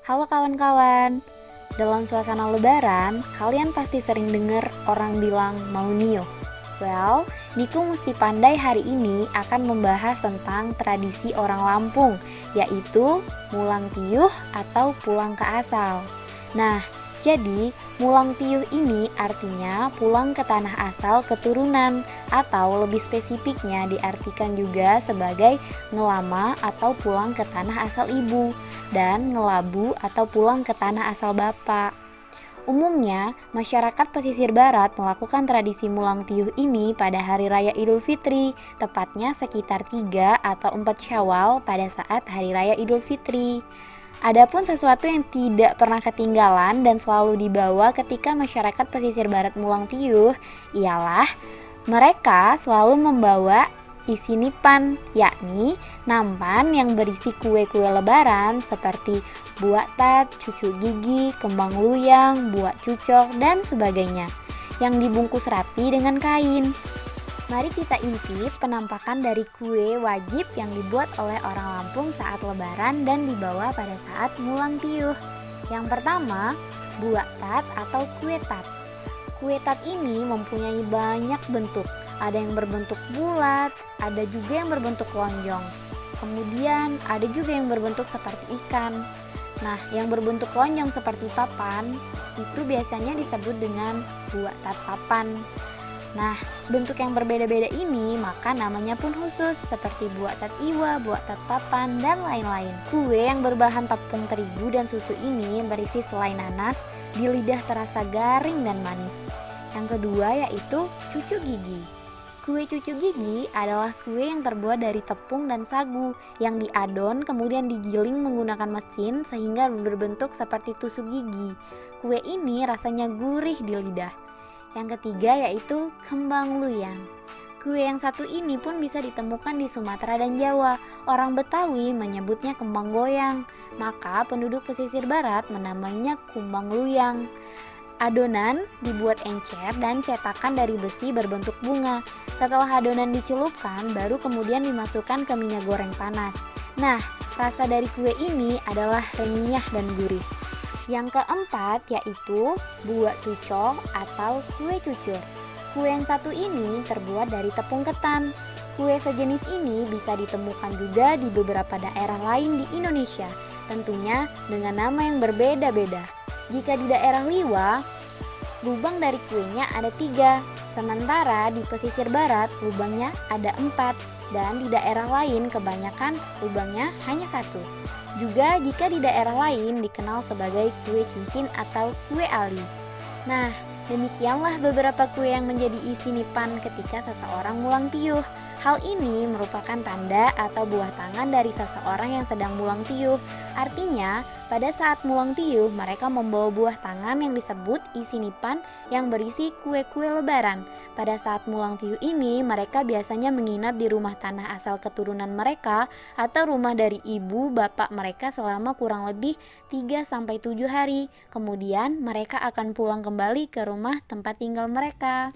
Halo kawan-kawan, dalam suasana lebaran, kalian pasti sering dengar orang bilang mau niuh. Well, Niku Musti Pandai hari ini akan membahas tentang tradisi orang Lampung, yaitu mulang tiuh atau pulang ke asal. Nah, jadi mulang tiuh ini artinya pulang ke tanah asal keturunan, atau lebih spesifiknya diartikan juga sebagai ngelama atau pulang ke tanah asal ibu, dan ngelabu atau pulang ke tanah asal bapak. Umumnya, masyarakat pesisir barat melakukan tradisi mulang tiuh ini pada hari raya Idul Fitri, tepatnya sekitar 3 atau 4 Syawal pada saat hari raya Idul Fitri. Adapun sesuatu yang tidak pernah ketinggalan dan selalu dibawa ketika masyarakat pesisir barat mulang tiuh ialah mereka selalu membawa isi nipan, yakni nampan yang berisi kue-kue lebaran seperti buah tat, cucuk gigi, kembang luyang, buah cucok, dan sebagainya yang dibungkus rapi dengan kain. Mari kita intip penampakan dari kue wajib yang dibuat oleh orang Lampung saat lebaran dan dibawa pada saat mulang tiuh. Yang pertama, buah tat atau kue tat. Kue tat ini mempunyai banyak bentuk. Ada yang berbentuk bulat, ada juga yang berbentuk lonjong. Kemudian ada juga yang berbentuk seperti ikan. Nah, yang berbentuk lonjong seperti papan itu biasanya disebut dengan buah tat papan. Nah, bentuk yang berbeda-beda ini maka namanya pun khusus seperti buah tat iwa, buah tat papan, dan lain-lain. Kue yang berbahan tepung terigu dan susu ini berisi selai nanas, di lidah terasa garing dan manis. Yang kedua yaitu cucuk gigi. Kue cucuk gigi adalah kue yang terbuat dari tepung dan sagu yang diadon kemudian digiling menggunakan mesin sehingga berbentuk seperti tusuk gigi. Kue ini rasanya gurih di lidah. Yang ketiga yaitu kembang luyang. Kue yang satu ini pun bisa ditemukan di Sumatera dan Jawa. Orang Betawi menyebutnya kembang goyang, maka penduduk pesisir barat menamainya kumbang luyang. Adonan dibuat encer dan cetakan dari besi berbentuk bunga. Setelah adonan dicelupkan, baru kemudian dimasukkan ke minyak goreng panas. Nah, rasa dari kue ini adalah renyah dan gurih. Yang keempat yaitu buah cucok atau kue cucur. Kue yang satu ini terbuat dari tepung ketan. Kue sejenis ini bisa ditemukan juga di beberapa daerah lain di Indonesia, tentunya dengan nama yang berbeda-beda. Jika di daerah Liwa, lubang dari kuenya ada 3, sementara di pesisir barat lubangnya ada 4, dan di daerah lain kebanyakan lubangnya hanya 1. Juga jika di daerah lain dikenal sebagai kue cincin atau kue ali. Nah, demikianlah beberapa kue yang menjadi isi nipan ketika seseorang mulang tiuh. Hal ini merupakan tanda atau buah tangan dari seseorang yang sedang mulang tiuh. Artinya, pada saat mulang tiuh, mereka membawa buah tangan yang disebut isi nipan yang berisi kue-kue lebaran. Pada saat mulang tiuh ini, mereka biasanya menginap di rumah tanah asal keturunan mereka atau rumah dari ibu bapak mereka selama kurang lebih 3-7 hari. Kemudian, mereka akan pulang kembali ke rumah tempat tinggal mereka.